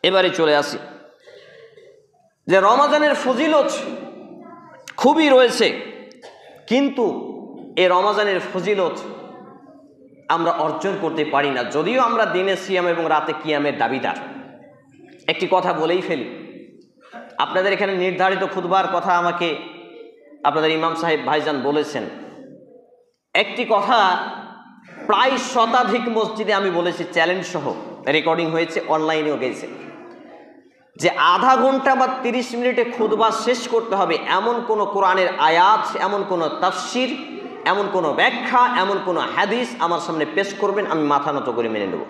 এবারে চলে আসি যে রমাজানের ফজিলত খুবই রয়েছে, কিন্তু এই রমাজানের ফজিলত আমরা অর্জন করতে পারি না, যদিও আমরা দিনে সিয়াম এবং রাতে কিয়ামের দাবিদার। একটি কথা বলেই ফেলি, আপনাদের এখানে নির্ধারিত খুতবার কথা আমাকে আপনাদের ইমাম সাহেব ভাইজান বলেছেন। একটি কথা প্রায় শতাধিক মসজিদে আমি বলেছি, চ্যালেঞ্জ সহ রেকর্ডিং হয়েছে, অনলাইনেও গেছে, যে আধা ঘন্টা বা 30 মিনিটে খুতবা শেষ করতে হবে এমন কোনো কোরআনের আয়াত, এমন কোনো তাফসির, এমন কোনো ব্যাখ্যা, এমন কোনো হাদিস আমার সামনে পেশ করবেন, আমি মাথা নত করে মেনে নেব।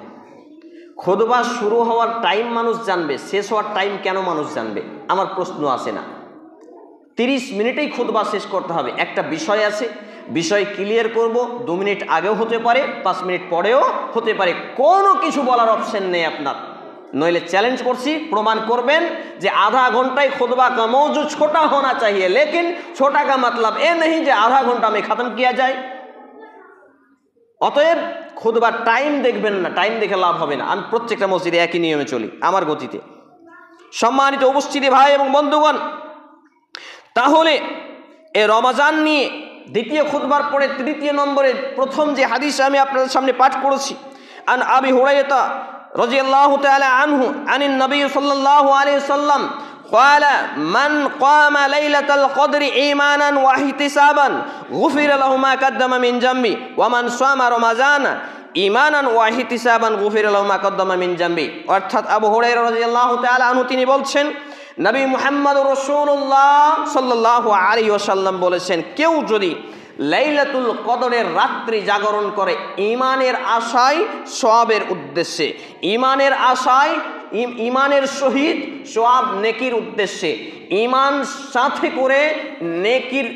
খুতবা শুরু হওয়ার টাইম মানুষ জানবে, শেষ হওয়ার টাইম কেন মানুষ জানবে? আমার প্রশ্ন আসে না। 30 মিনিটেই খুতবা শেষ করতে হবে। একটা বিষয় আছে, বিষয় ক্লিয়ার করব, 2 মিনিট আগেও হতে পারে, 5 মিনিট পরেও হতে পারে, কোনো কিছু বলার অপশন নেই আপনার। নইলে চ্যালেঞ্জ করছি, প্রমাণ করবেন যে आधा घंटा खुतबा का मौजू छोटा होना चाहिए, लेकिन छोटा का मतलब ये नहीं যে आधा घंटा में खत्म किया जाए। অতএব খুতবার টাইম দেখবেন না, টাইম দেখে লাভ হবে না। আমি প্রত্যেকটা মসজিদে একই নিয়মে চলি, আমার গতিতে। সম্মানিত উপস্থিতি ভাই এবং বন্ধুগণ, তাহলে এই রমজান নিয়ে দ্বিতীয় খুতবার পরে তৃতীয় নম্বরে প্রথম যে হাদিস আমি আপনাদের সামনে পাঠ করেছি, আন আবি হুরায়রা রাদিয়াল্লাহু তাআলা আনহু আনিন নবী সাল্লাল্লাহু আলাইহি ওয়াসাল্লাম قال من قام ليلة القدر إيمانا واحتسابا غفر له ما قدم من ذنبه ومن صام رمضان ঈমানান ওয়া ইহতিসাবান গুফিরা লাহু মা কদ্দামা মিন জামবি। অর্থাৎ আবু হুরায়রা রাদিয়াল্লাহু তাআলা আনহু তিনি বলছেন, নবী মুহাম্মদুর রাসূলুল্লাহ সাল্লাল্লাহু আলাইহি ওয়াসাল্লাম বলেছেন, কেউ যদি লাইলাতুল কদরের রাত্রি জাগরণ করে ঈমানের আশায়, সওয়াবের উদ্দেশ্যে, ঈমানের আশায়, ঈমানের সহিত সওয়াব নেকির উদ্দেশ্যে, ঈমান সাথে করে নেকির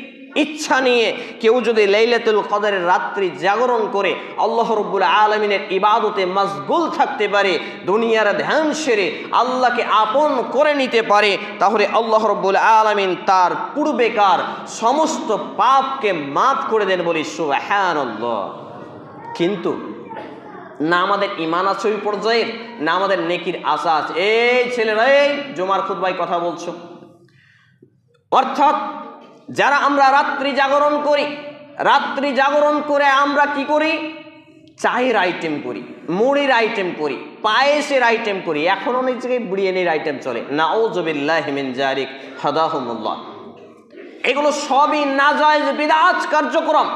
ইচ্ছা নিয়ে কেউ যদি লাইলাতুল কদরের রাত্রি জাগরণ করে আল্লাহ রাব্বুল আলামিনের ইবাদতে মশগুল থাকতে পারে, দুনিয়ার ধ্যান সেরে আল্লাহকে আপন করে নিতে পারে, তাহলে আল্লাহ রাব্বুল আলামিন তার পূর্বেকার সমস্ত পাপকে মাফ করে দেন, বলি সুবহানাল্লাহ। কিন্তু না আমাদের ঈমান আছে ওই পর্যায়ের, না আমাদের নেকির আশা আছে। এই ছেলেরা, এই জুমার খুতবায় কথা বলছো, অর্থাৎ যারা আমরা রাত্রি জাগরণ করি, রাত্রি জাগরণ করে আমরা কি করি? চায়ের আইটেম করি, মুড়ির আইটেম করি, পায়েসের আইটেম করি, এখন অনেক জায়গায় বিরিয়ানির আইটেম চলে, নাউযুবিল্লাহি মিন যালিক হাদাহুমুল্লাহ। এগুলো সবই নাজায়েজ বিদআত কার্যক্রম।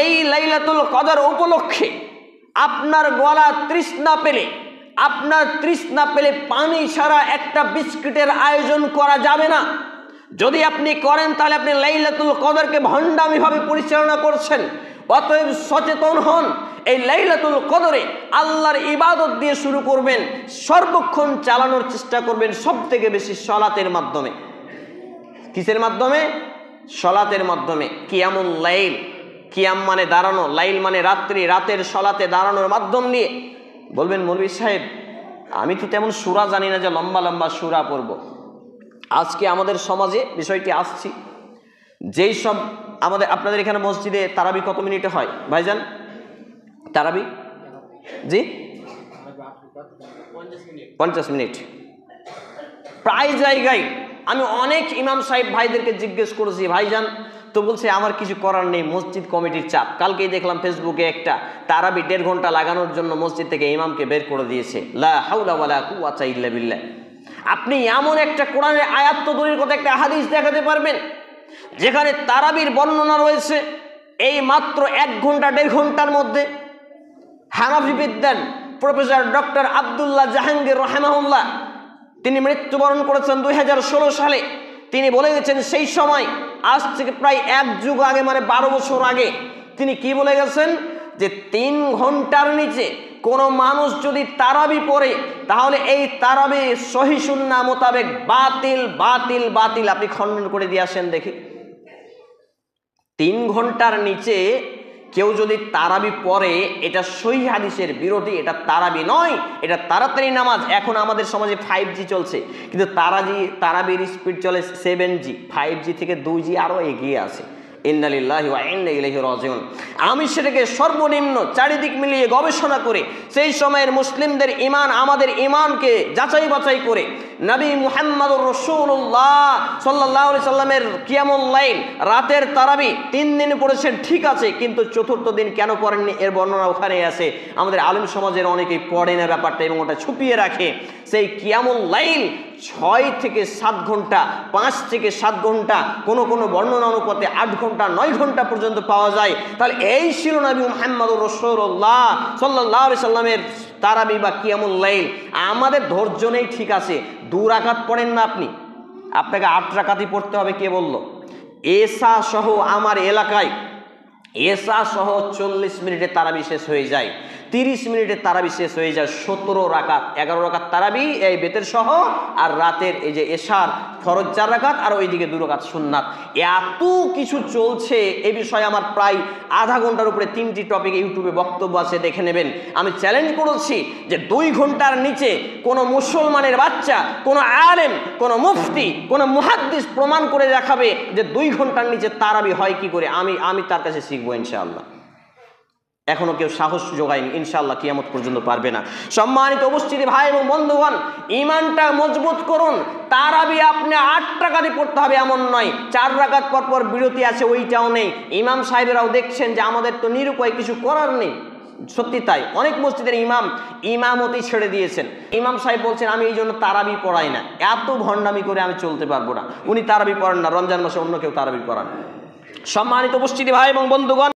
এই লাইলাতুল কদর উপলক্ষে আপনার গলা তৃষ্ণা পেলে, আপনার তৃষ্ণা পেলে পানি ছাড়া একটা বিস্কিটের আয়োজন করা যাবে না। যদি আপনি করেন তাহলে আপনি লাইলাতুল কদরকে ভণ্ডামিভাবে পরিচালনা করছেন। অতএব সচেতন হন, এই লাইলাতুল কদরে আল্লাহর ইবাদত দিয়ে শুরু করবেন, সর্বক্ষণ চালানোর চেষ্টা করবেন সবথেকে বেশি সালাতের মাধ্যমে। কিসের মাধ্যমে? সালাতের মাধ্যমে। কিয়ামুল লাইল, কিয়াম মানে দাঁড়ানো, লাইল মানে রাত্রি, রাতের সালাতে দাঁড়ানোর মাধ্যম দিয়ে। বলবেন মৌলভী সাহেব আমি তো তেমন সূরা জানি না যে লম্বা লম্বা সূরা পড়ব। আজকে আমাদের সমাজে বিষয়টি আসছি, যেই সব আমাদের আপনাদের এখানে মসজিদে তারাবি কত মিনিটে হয় ভাইজান? তারাবি জি 50 মিনিট। প্রায় জায়গায় আমি অনেক ইমাম সাহেব ভাইদেরকে জিজ্ঞেস করেছি, ভাইজান তো বলছে আমার কিছু করার নেই, মসজিদ কমিটির চাপ। কালকেই দেখলাম ফেসবুকে একটা তারাবি 1.5 ঘন্টা লাগানোর জন্য মসজিদ থেকে ইমামকে বের করে দিয়েছে। লা হাওলা ওয়ালা কুওয়াতা ইল্লা বিল্লাহ। আপনি এমন একটা কোরআনের আয়াত তো দূরের কথা, একটা হাদিস দেখাতে পারবেন যেখানে তারাবির বর্ণনা রয়েছে এই মাত্র 1 ঘন্টা 1.5 ঘন্টার মধ্যে? হানাফি বিদ্যান প্রফেসর ডক্টর আব্দুল্লাহ জাহাঙ্গীর রাহিমাহুল্লাহ, তিনি মৃত্যুবরণ করেছেন 2016 সালে। তিনি বলে গেছেন সেই সময়, আজ থেকে প্রায় 1 যুগ আগে, মানে 12 বছর আগে, তিনি কি বলে গেছেন যে 3 ঘন্টার নিচে কোনো মানুষ যদি তারাবি পড়ে তাহলে এই তারাবি সহিহ সুন্নাহ মোতাবেক বাতিল বাতিল বাতিল। আপনি খণ্ডন করে দিয়ে আসেন দেখি। 3 ঘন্টার নিচে কেউ যদি তারাবি পড়ে এটা সহিহ হাদিসের বিরোধী, এটা তারাবি নয়, এটা তাড়াতাড়ি নামাজ। এখন আমাদের সমাজে 5G চলছে, কিন্তু তারাবির স্পিড চলে 7G, 5G থেকে 2G আরও এগিয়ে আছে। ইন্না লিল্লাহি ওয়া ইন্না ইলাইহি রাজিউন। আমি সেটাকে সর্বনিম্ন চারিদিক মিলিয়ে গবেষণা করে সেই সময়ের মুসলিমদের ঈমান, আমাদের ঈমানকে যাচাই বাছাই করে নবী মুহাম্মদুর রাসূলুল্লাহ সাল্লাল্লাহু আলাইহি সাল্লামের কিয়ামুল লাইল, রাতের তারাবি 3 দিন পড়েছেন ঠিক আছে, কিন্তু চতুর্থ দিন কেন পড়েননি এর বর্ণনা ওখানে আছে। আমাদের আলেম সমাজের অনেকেই পড়ে না ব্যাপারটা এবং ওটা ছুপিয়ে রাখে। সেই কিয়ামুল লাইল 6 থেকে 7 ঘন্টা, 5 থেকে 7 ঘন্টা, কোনো কোনো বর্ণনা অনুপাতে 8 ঘন্টা 9 ঘন্টা পর্যন্ত পাওয়া যায়। তাহলে এই ছিল নবী মুহাম্মদুর রাসূলুল্লাহ সাল্লাল্লাহু আলাইহি সাল্লামের তারাবি বা কিয়ামুল লাইল। আমাদের ধৈর্য নেই ঠিক আছে, 2 রাকাত পড়েন না আপনি, আপনাকে 8 রাকাতই পড়তে হবে। কে বলল? এশা সহ আমার এলাকায় এশা সহ 40 মিনিটে তারাবি শেষ হয়ে যায়, 30 মিনিটে তারাবি শেষ হয়ে যায়। 17 রাকাত, 11 রাকাত তারাবি এই বেতের সহ, আর রাতের এই যে এশার ফরজ 4 রাকাত, আর ওইদিকে 2 রাকাত সুন্নাত। এত কিছু চলছে, এই বিষয়ে আমার প্রায় আধা ঘন্টার উপরে 3টি টপিক ইউটিউবে বক্তব্য আছে, দেখে নেবেন। আমি চ্যালেঞ্জ করেছি যে 2 ঘন্টার নিচে কোনো মুসলমানের বাচ্চা, কোনো আলেম, কোনো মুফতি, কোনো মুহাদ্দিস প্রমাণ করে দেখাবে যে 2 ঘন্টার নিচে তারাবি হয় কি করে, আমি তার কাছে শিখবো ইনশাআল্লাহ। এখনো কেউ সাহস জোগায়নি, ইনশাআল্লাহ কিয়ামত পর্যন্ত পারবে না। সম্মানিত উপস্থিতি ভাই এবং বন্ধুগণ, ঈমানটা মজবুত করুন। তারাবি আপনি 8 রাকাতই পড়তে হবে এমন নয়, 4 রাকাত পর পর বিরতি আছে, ওইটাও নেই। ইমাম সাহেবেরাও দেখছেন যে আমাদের তো নিরুপায়, কিছু করার নেই। সত্যি তাই, অনেক মসজিদের ইমামতি ছেড়ে দিয়েছেন। ইমাম সাহেব বলছেন আমি এই জন্য তারাবি পড়াই না, এত ভণ্ডামি করে আমি চলতে পারবো না। উনি তারাবি পড়েন না, রমজান মাসে অন্য কেউ তারাবি পড়ান। সম্মানিত উপস্থিতি ভাই এবং বন্ধুগণ,